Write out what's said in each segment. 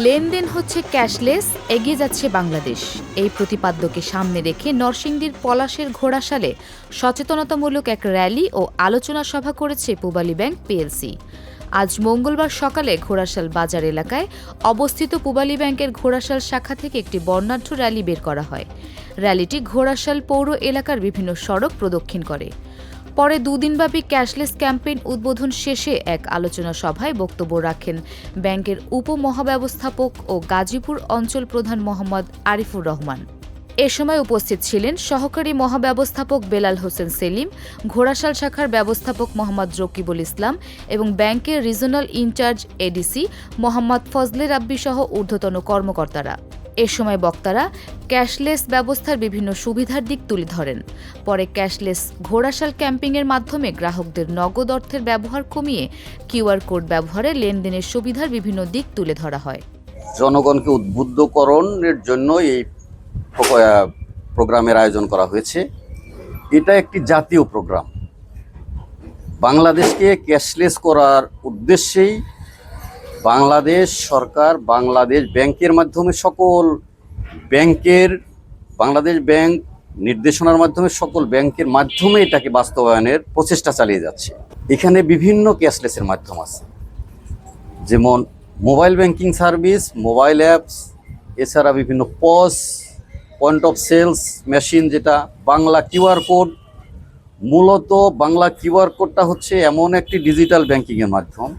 লেনদেন হচ্ছে ক্যাশলেস, এগিয়ে যাচ্ছে বাংলাদেশ। এই প্রতিপাদ্যকে সামনে রেখে নরসিংদীর পলাশের ঘোড়াশালে সচেতনতামূলক এক র্যালি ও আলোচনা সভা করেছে পূবালী ব্যাংক পিএলসি। আজ মঙ্গলবার সকালে ঘোড়াশাল বাজার এলাকায় অবস্থিত পূবালী ব্যাংকের ঘোড়াশাল শাখা থেকে একটি বর্ণাঢ্য র্যালি বের করা হয়। র্যালিটি ঘোড়াশাল পৌর এলাকার বিভিন্ন সড়ক প্রদক্ষিণ করে। পরে দুদিনব্যাপী ক্যাশলেস ক্যাম্পেইন উদ্বোধন শেষে এক আলোচনা সভায় বক্তব্য রাখেন ব্যাংকের উপমহাব্যবস্থাপক ও গাজীপুর অঞ্চল প্রধান মোহাম্মদ আরিফুর রহমান। এ সময় উপস্থিত ছিলেন সহকারী মহাব্যবস্থাপক বেলাল হোসেন সেলিম, ঘোড়াশাল শাখার ব্যবস্থাপক মোহাম্মদ রকিবুল ইসলাম এবং ব্যাংকের regional in-charge ADC Mohammad Fazle Rabbi সহ ঊর্ধ্বতন কর্মকর্তারা। এ সময় বক্তারা ক্যাশলেস ব্যবস্থার বিভিন্ন সুবিধার দিক তুলে ধরেন। পরে ক্যাশলেস ঘোড়াশাল ক্যাম্পিংয়ের মাধ্যমে গ্রাহকদের নগদ অর্থের ব্যবহার কমিয়ে কিউআর কোড ব্যবহারে লেনদেনের সুবিধার বিভিন্ন দিক তুলে ধরা হয়। জনগণকে উদ্বুদ্ধকরণের জন্য এই প্রোগ্রামের আয়োজন করা হয়েছে। এটা একটি জাতীয় প্রোগ্রাম। বাংলাদেশকে ক্যাশলেস করার উদ্দেশ্যেই বাংলাদেশ সরকার বাংলাদেশ ব্যাংকের মাধ্যমে সকল ব্যাংকের বাংলাদেশ ব্যাংক নির্দেশনার মাধ্যমে সকল ব্যাংকের মাধ্যমে এটাকে বাস্তবায়নের প্রচেষ্টা চালিয়ে যাচ্ছে। এখানে বিভিন্ন ক্যাশলেসের মাধ্যম আছে, যেমন mobile banking service, mobile apps, এছাড়া বিভিন্ন পস, পয়েন্ট অফ সেলস মেশিন, যেটা বাংলা কিউআর কোড। মূলত বাংলা কিউআর কোডটা হচ্ছে এমন একটি ডিজিটাল ব্যাংকিংয়ের মাধ্যম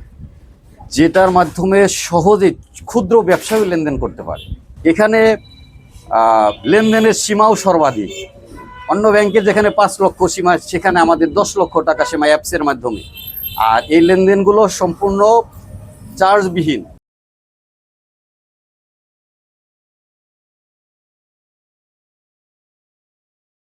যেটার মাধ্যমে সহজে ক্ষুদ্র ব্যবসায়ী লেনদেন করতে পারে। এখানে লেনদেনের সীমাও সর্বাধিক। অন্য ব্যাংকে যেখানে 5 লক্ষ সীমা, সেখানে আমাদের 10 লক্ষ টাকা সীমা অ্যাপসের মাধ্যমে। আর এই লেনদেনগুলো সম্পূর্ণ চার্জবিহীন।